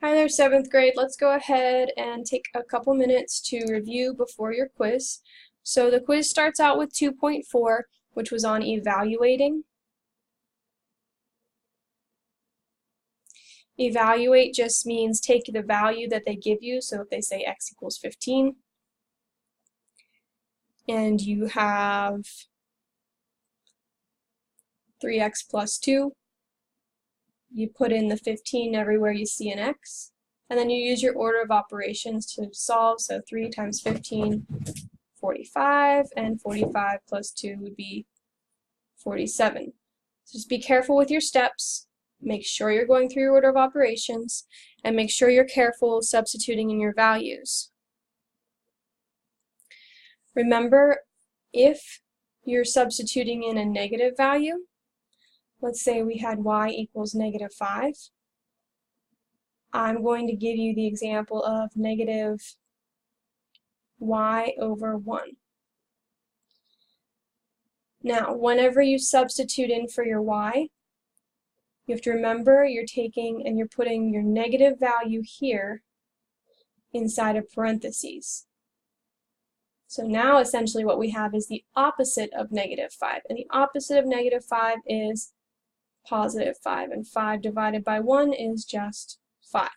Hi there, 7th grade. Let's go ahead and take a couple minutes to review before your quiz. So the quiz starts out with 2.4, which was on evaluating. Evaluate just means take the value that they give you. So if they say x equals 15, and you have 3x plus 2, you put in the 15 everywhere you see an x, and then you use your order of operations to solve. So 3 times 15, 45, and 45 plus 2 would be 47. So just be careful with your steps, make sure you're going through your order of operations, and make sure you're careful substituting in your values. Remember, if you're substituting in a negative value, let's say we had y equals -5, I'm going to give you the example of negative y over 1. Now, whenever you substitute in for your y, you have to remember you're taking and you're putting your negative value here inside of parentheses. So now essentially what we have is the opposite of -5, and the opposite of -5 is +5, and 5 divided by 1 is just 5.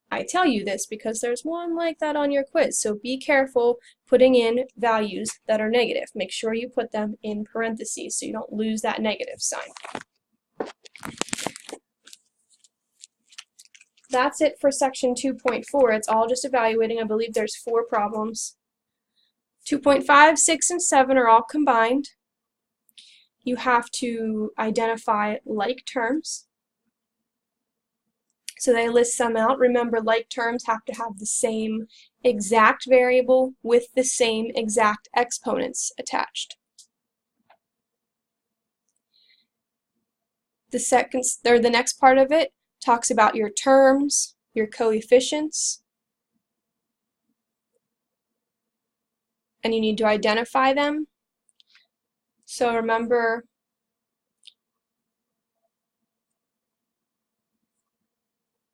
I tell you this because there's one like that on your quiz, so be careful putting in values that are negative. Make sure you put them in parentheses so you don't lose that negative sign. That's it for section 2.4. It's all just evaluating. I believe there's 4 problems. 2.5, 6, and 7 are all combined. You have to identify like terms. So they list some out. Remember, like terms have to have the same exact variable with the same exact exponents attached. The next part of it talks about your terms, your coefficients, and you need to identify them. So remember,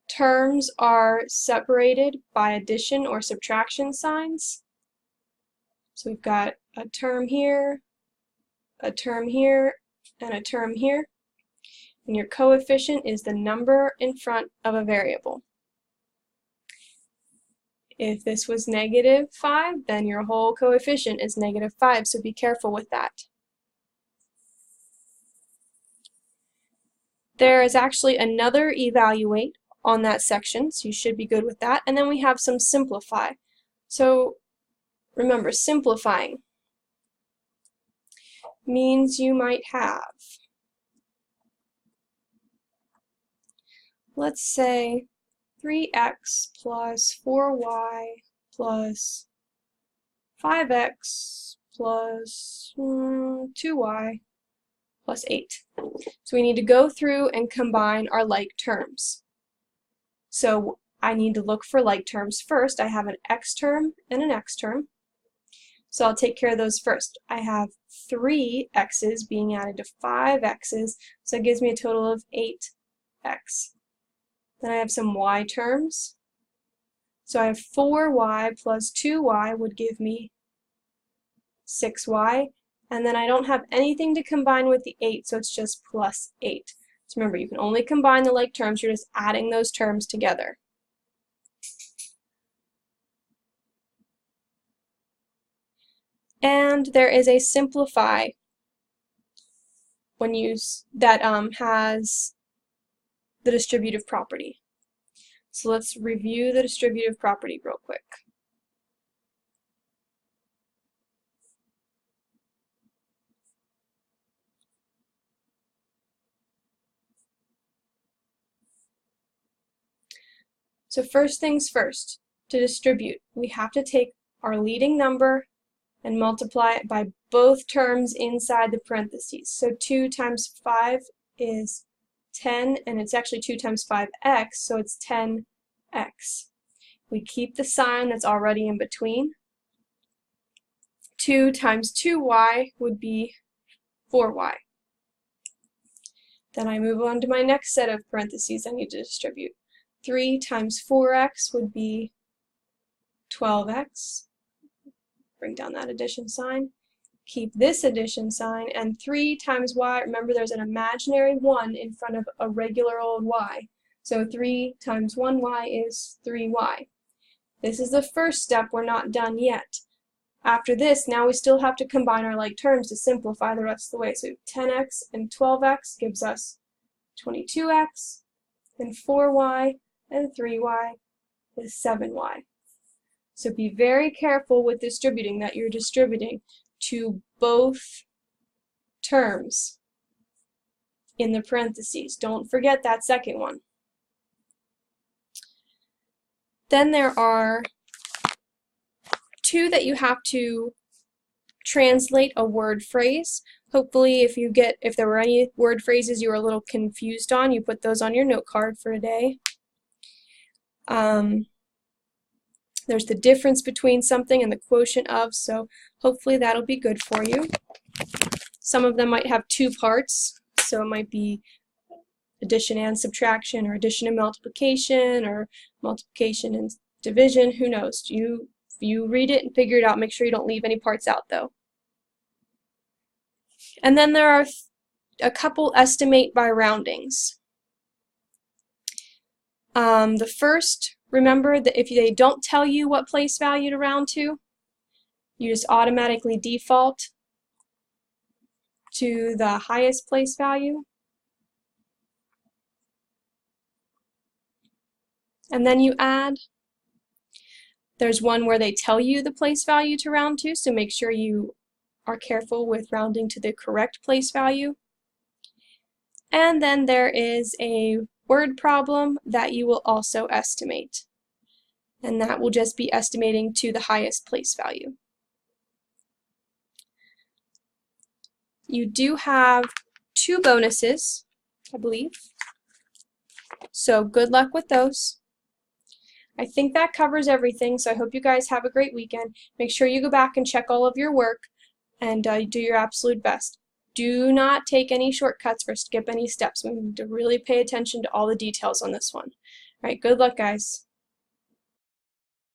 terms are separated by addition or subtraction signs. So we've got a term here, a term here, and a term here. And your coefficient is the number in front of a variable. If this was -5, then your whole coefficient is -5, so be careful with that. There is actually another evaluate on that section, so you should be good with that. And then we have some simplify. So remember, simplifying means you might have, let's say, 3x plus 4y plus 5x plus 2y plus 8. So we need to go through and combine our like terms. So I need to look for like terms first. I have an x term and an x term. So I'll take care of those first. I have 3 x's being added to 5 x's, so it gives me a total of 8x. Then I have some y terms. So I have 4y plus 2y would give me 6y. And then I don't have anything to combine with the 8, so it's just plus 8. So remember, you can only combine the like terms. You're just adding those terms together. And there is a simplify when that has the distributive property. So let's review the distributive property real quick. So first things first, to distribute, we have to take our leading number and multiply it by both terms inside the parentheses. So 2 times 5 is 10, and it's actually 2 times 5x, so it's 10x. We keep the sign that's already in between. 2 times 2y would be 4y. Then I move on to my next set of parentheses I need to distribute. 3 times 4x would be 12x. Bring down that addition sign. Keep this addition sign, and 3 times y, remember there's an imaginary 1 in front of a regular old y. So 3 times 1y is 3y. This is the first step, we're not done yet. After this, now we still have to combine our like terms to simplify the rest of the way. So 10x and 12x gives us 22x, and 4y and 3y is 7y. So be very careful with distributing, that you're distributing to both terms in the parentheses. Don't forget that second one. Then there are 2 that you have to translate a word phrase. Hopefully if there were any word phrases you were a little confused on, you put those on your note card for today. There's the difference between something and the quotient of, so hopefully that'll be good for you. Some of them might have 2 parts, so it might be addition and subtraction, or addition and multiplication, or multiplication and division, who knows. You read it and figure it out. Make sure you don't leave any parts out though. And then there are a couple estimate by roundings. The first, remember that if they don't tell you what place value to round to, you just automatically default to the highest place value. And then you add. There's one where they tell you the place value to round to, so make sure you are careful with rounding to the correct place value. And then there is a word problem that you will also estimate. And that will just be estimating to the highest place value. You do have 2 bonuses, I believe. So good luck with those. I think that covers everything, so I hope you guys have a great weekend. Make sure you go back and check all of your work and do your absolute best. Do not take any shortcuts or skip any steps. We need to really pay attention to all the details on this one. All right, good luck, guys.